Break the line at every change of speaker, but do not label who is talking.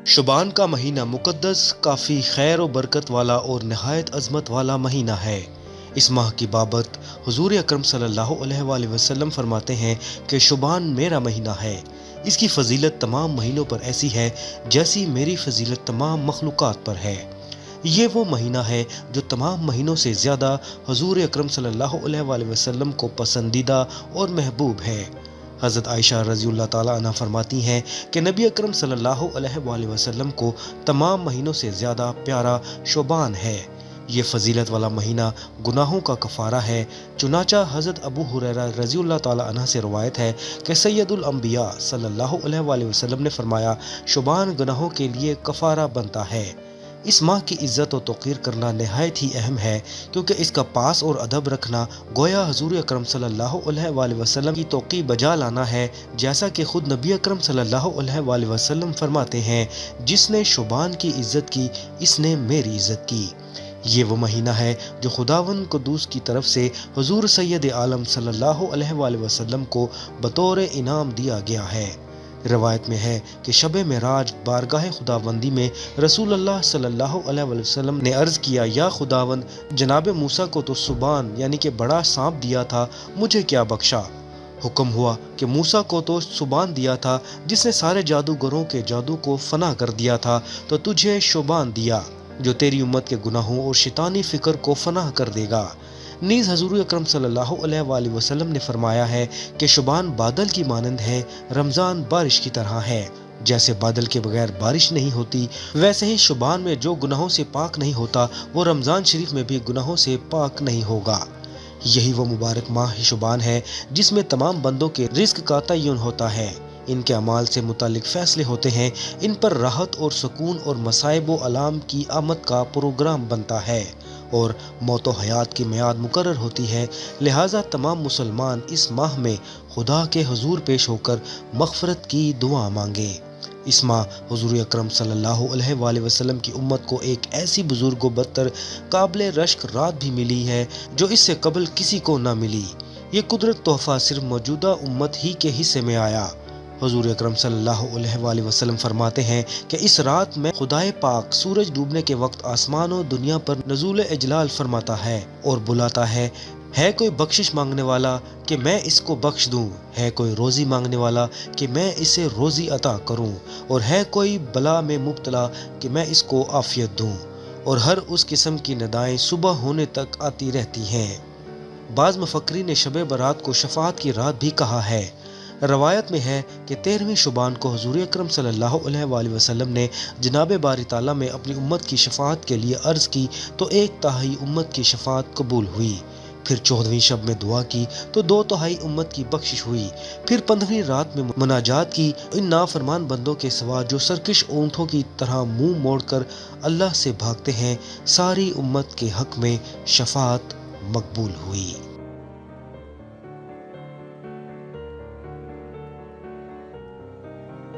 شعبان کا مہینہ مقدس، کافی خیر و برکت والا اور نہایت عظمت والا مہینہ ہے۔ اس ماہ کی بابت حضور اکرم صلی اللہ علیہ وآلہ وسلم فرماتے ہیں کہ شعبان میرا مہینہ ہے۔ اس کی فضیلت تمام مہینوں پر ایسی ہے جیسی میری فضیلت تمام مخلوقات پر ہے۔ یہ وہ مہینہ ہے جو تمام مہینوں سے زیادہ حضور اکرم صلی اللہ علیہ وآلہ وسلم کو پسندیدہ اور محبوب ہے۔ حضرت عائشہ رضی اللہ تعالیٰ عنہ فرماتی ہیں کہ نبی اکرم صلی اللہ علیہ وآلہ وسلم کو تمام مہینوں سے زیادہ پیارا شعبان ہے۔ یہ فضیلت والا مہینہ گناہوں کا کفارہ ہے۔ چنانچہ حضرت ابو ہریرہ رضی اللہ تعالیٰ عنہ سے روایت ہے کہ سید الانبیاء صلی اللہ علیہ وآلہ وسلم نے فرمایا، شعبان گناہوں کے لیے کفارہ بنتا ہے۔ اس ماہ کی عزت و توقیر کرنا نہایت ہی اہم ہے، کیونکہ اس کا پاس اور ادب رکھنا گویا حضور اکرم صلی اللہ علیہ وآلہ وسلم کی توقیر بجا لانا ہے، جیسا کہ خود نبی اکرم صلی اللہ علیہ وآلہ وسلم فرماتے ہیں، جس نے شعبان کی عزت کی اس نے میری عزت کی۔ یہ وہ مہینہ ہے جو خداوند قدوس کی طرف سے حضور سید عالم صلی اللہ علیہ وآلہ وسلم کو بطور انعام دیا گیا ہے۔ روایت میں ہے کہ شب معراج بارگاہ خداوندی میں رسول اللہ صلی اللہ علیہ وسلم نے عرض کیا، یا خداوند، جناب موسیٰ کو تو سبان یعنی کہ بڑا سانپ دیا تھا، مجھے کیا بخشا؟ حکم ہوا کہ موسیٰ کو تو سبان دیا تھا جس نے سارے جادوگروں کے جادو کو فنا کر دیا تھا، تو تجھے شعبان دیا جو تیری امت کے گناہوں اور شیطانی فکر کو فنا کر دے گا۔ نیز حضور اکرم صلی اللہ علیہ وآلہ وسلم نے فرمایا ہے کہ شعبان بادل کی مانند ہے، رمضان بارش کی طرح ہے۔ جیسے بادل کے بغیر بارش نہیں ہوتی، ویسے ہی شعبان میں جو گناہوں سے پاک نہیں ہوتا، وہ رمضان شریف میں بھی گناہوں سے پاک نہیں ہوگا۔ یہی وہ مبارک ماہ شعبان ہے جس میں تمام بندوں کے رزق کا تعین ہوتا ہے، ان کے اعمال سے متعلق فیصلے ہوتے ہیں، ان پر راحت اور سکون اور مصائب و آلام کی آمد کا پروگرام بنتا ہے، اور موت و حیات کی میعاد مقرر ہوتی ہے۔ لہٰذا تمام مسلمان اس ماہ میں خدا کے حضور پیش ہو کر مغفرت کی دعا مانگے۔ اس ماہ حضور اکرم صلی اللہ علیہ وآلہ وسلم کی امت کو ایک ایسی بزرگ و برتر قابل رشک رات بھی ملی ہے جو اس سے قبل کسی کو نہ ملی۔ یہ قدرت تحفہ صرف موجودہ امت ہی کے حصے میں آیا۔ حضور اکرم صلی اللہ علیہ وآلہ وسلم فرماتے ہیں کہ اس رات میں خدائے پاک سورج ڈوبنے کے وقت آسمان و دنیا پر نزول اجلال فرماتا ہے اور بلاتا ہے کوئی بخشش مانگنے والا کہ میں اس کو بخش دوں، ہے کوئی روزی مانگنے والا کہ میں اسے روزی عطا کروں، اور ہے کوئی بلا میں مبتلا کہ میں اس کو عافیت دوں، اور ہر اس قسم کی ندائیں صبح ہونے تک آتی رہتی ہیں۔ بعض مفکرین نے شب برات کو شفاعت کی رات بھی کہا ہے۔ روایت میں ہے کہ 13ویں شعبان کو حضور اکرم صلی اللہ علیہ وآلہ وسلم نے جناب باری تعالیٰ میں اپنی امت کی شفاعت کے لیے عرض کی تو 1/3 امت کی شفاعت قبول ہوئی۔ پھر 14ویں شب میں دعا کی تو 2/3 امت کی بخشش ہوئی۔ پھر 15ویں رات میں مناجات کی، ان نافرمان بندوں کے سوا جو سرکش اونٹوں کی طرح منہ موڑ کر اللہ سے بھاگتے ہیں، ساری امت کے حق میں شفاعت مقبول ہوئی۔